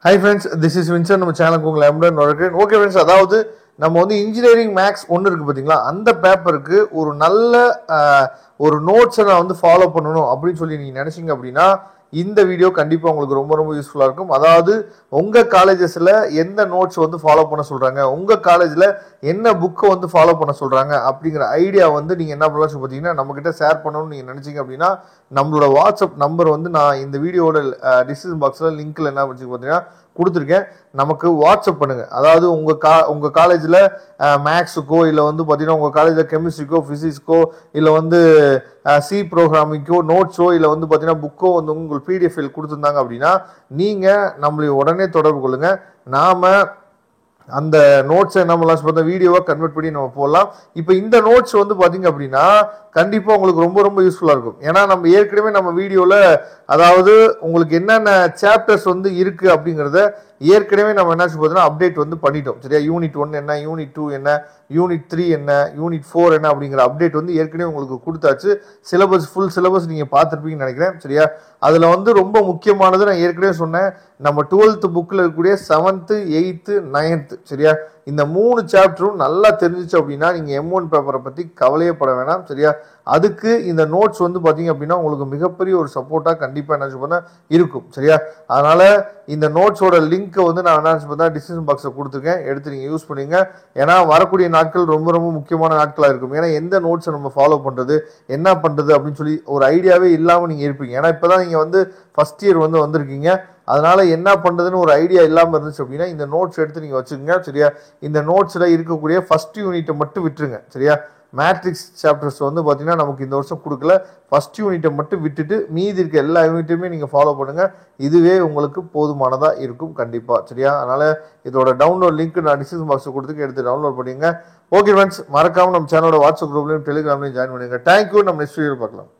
Hi friends, this is Vincent. நம்ம சேனலுக்கு உங்களை அன்புடன் வரவேற்கிறேன். ஓகே ஃப்ரெண்ட்ஸ், அதாவது நம்ம வந்து இன்ஜினியரிங் மேக்ஸ் ஒன்று இருக்கு பார்த்தீங்களா, அந்த பேப்பருக்கு ஒரு நல்ல ஒரு நோட்ஸை நான் வந்து ஃபாலோ பண்ணணும் அப்படின்னு சொல்லி நீங்கள் நினைச்சீங்க அப்படின்னா இந்த வீடியோ கண்டிப்பாக உங்களுக்கு ரொம்ப ரொம்ப யூஸ்ஃபுல்லாக இருக்கும். அதாவது உங்கள் காலேஜஸில் எந்த நோட்ஸ் வந்து ஃபாலோ பண்ண சொல்கிறாங்க, உங்கள் காலேஜில் என்ன புக்கை வந்து ஃபாலோ பண்ண சொல்கிறாங்க அப்படிங்கிற ஐடியா வந்து நீங்கள் என்ன பண்ணலாம் பார்த்தீங்கன்னா நம்மக்கிட்ட ஷேர் பண்ணணும்னு நீங்கள் நினச்சிங்க அப்படின்னா நம்மளோட வாட்ஸ்அப் நம்பர் வந்து நான் இந்த வீடியோட டிஸ்கிரிப்ஷன் பாக்ஸில் லிங்க்கில் என்ன பண்ணி பார்த்தீங்கன்னா கொடுத்துருக்கேன். நமக்கு வாட்ஸ்அப் பண்ணுங்க. அதாவது உங்க காலேஜில் மேக்ஸுக்கோ இல்லை வந்து பார்த்தீங்கன்னா உங்கள் காலேஜில் கெமிஸ்ட்ரிக்கோ ஃபிசிக்ஸ்க்கோ இல்லை வந்து சி ப்ரோக்ராமிங்கோ நோட்ஸோ இல்லை வந்து பார்த்தீங்கன்னா புக்கோ வந்து உங்களுக்கு பிடிஎஃப் கொடுத்துருந்தாங்க அப்படின்னா நீங்கள் நம்மளை உடனே தொடர்பு கொள்ளுங்க. நாம் அந்த நோட்ஸை நம்மளாம் பார்த்தா வீடியோவாக கன்வெர்ட் பண்ணி நம்ம போடலாம். இப்போ இந்த நோட்ஸ் வந்து பார்த்தீங்க அப்படின்னா கண்டிப்பாக உங்களுக்கு ரொம்ப ரொம்ப யூஸ்ஃபுல்லாக இருக்கும். ஏன்னா நம்ம ஏற்கனவே நம்ம வீடியோவில் அதாவது உங்களுக்கு என்னென்ன சாப்டர்ஸ் வந்து இருக்குது அப்படிங்கிறத ஏற்கனவே நம்ம என்ன பார்த்தீங்கன்னா அப்டேட் வந்து பண்ணிட்டோம். சரியா, யூனிட் 1 என்ன, யூனிட் 2 என்ன, யூனிட் 3 என்ன, யூனிட் 4 என்ன அப்படிங்கிற அப்டேட் வந்து ஏற்கனவே உங்களுக்கு கொடுத்தாச்சு. சிலபஸ் ஃபுல் சிலபஸ் நீங்கள் பார்த்துருப்பீங்கன்னு நினைக்கிறேன். சரியா, அதில் வந்து ரொம்ப முக்கியமானது நான் ஏற்கனவே சொன்னேன், நம்ம 12th புக்கில் இருக்கக்கூடிய 7th 8th 9th சரியா, இந்த 3 சாப்டரும் நல்லா தெரிஞ்சிச்சு அப்படின்னா நீங்கள் M1 பேப்பரை பற்றி கவலையே பட வேணாம். சரியா, அதுக்கு இந்த நோட்ஸ் வந்து பார்த்தீங்க அப்படின்னா உங்களுக்கு மிகப்பெரிய ஒரு சப்போர்ட்டாக கண்டிப்பாக என்ன பண்ண இருக்கும். சரியா, அதனால இந்த நோட்ஸோட லிங்க்கை வந்து நான் என்ன பார்த்தா டிஸ்கிரிப்ஷன் பாக்ஸில் கொடுத்துருக்கேன், எடுத்து நீங்கள் யூஸ் பண்ணுவீங்க. ஏன்னா வரக்கூடிய நாட்கள் ரொம்ப ரொம்ப முக்கியமான நாட்களாக இருக்கும். ஏன்னா எந்த நோட்ஸை நம்ம ஃபாலோ பண்ணுறது என்ன பண்ணுறது அப்படின்னு சொல்லி ஒரு ஐடியாவே இல்லாமல் நீங்கள் இருப்பீங்க. ஏன்னா இப்போ தான் நீங்கள் வந்து ஃபஸ்ட் இயர் வந்து வந்திருக்கீங்க. அதனால என்ன பண்ணுறதுன்னு ஒரு ஐடியா இல்லாமல் இருந்துச்சு அப்படின்னா இந்த நோட்ஸ் எடுத்து நீங்கள் வச்சுக்கோங்க. சரியா, இந்த நோட்ஸில் இருக்கக்கூடிய ஃபர்ஸ்ட் யூனிட்டை மட்டும் விட்டுருங்க. சரியா, மேட்ரிக்ஸ் சாப்டர்ஸ் வந்து பார்த்தீங்கன்னா நமக்கு இந்த வருஷம் கொடுக்கல, ஃபர்ஸ்ட் யூனிட்டை மட்டும் விட்டுட்டு மீதி இருக்க எல்லா யூனிட்டையுமே நீங்கள் ஃபாலோ பண்ணுங்கள். இதுவே உங்களுக்கு போதுமானதாக இருக்கும் கண்டிப்பாக. சரியா, அதனால் இதோட டவுன்லோட் லிங்க் நான் டிஸ்கிரிப்ஷன் பாக்ஸில் கொடுத்துட்டு எடுத்து டவுன்லோட் பண்ணிங்க. ஓகே ஃப்ரெண்ட்ஸ், மறக்காமல் நம்ம சேனலோட வாட்ஸ்அப் குரூப்லையும் டெலிகிராம்லையும் ஜாயின் பண்ணுங்க. தேங்க்யூ. நம்ம நெக்ஸ்ட் வீடியோ பார்க்கலாம்.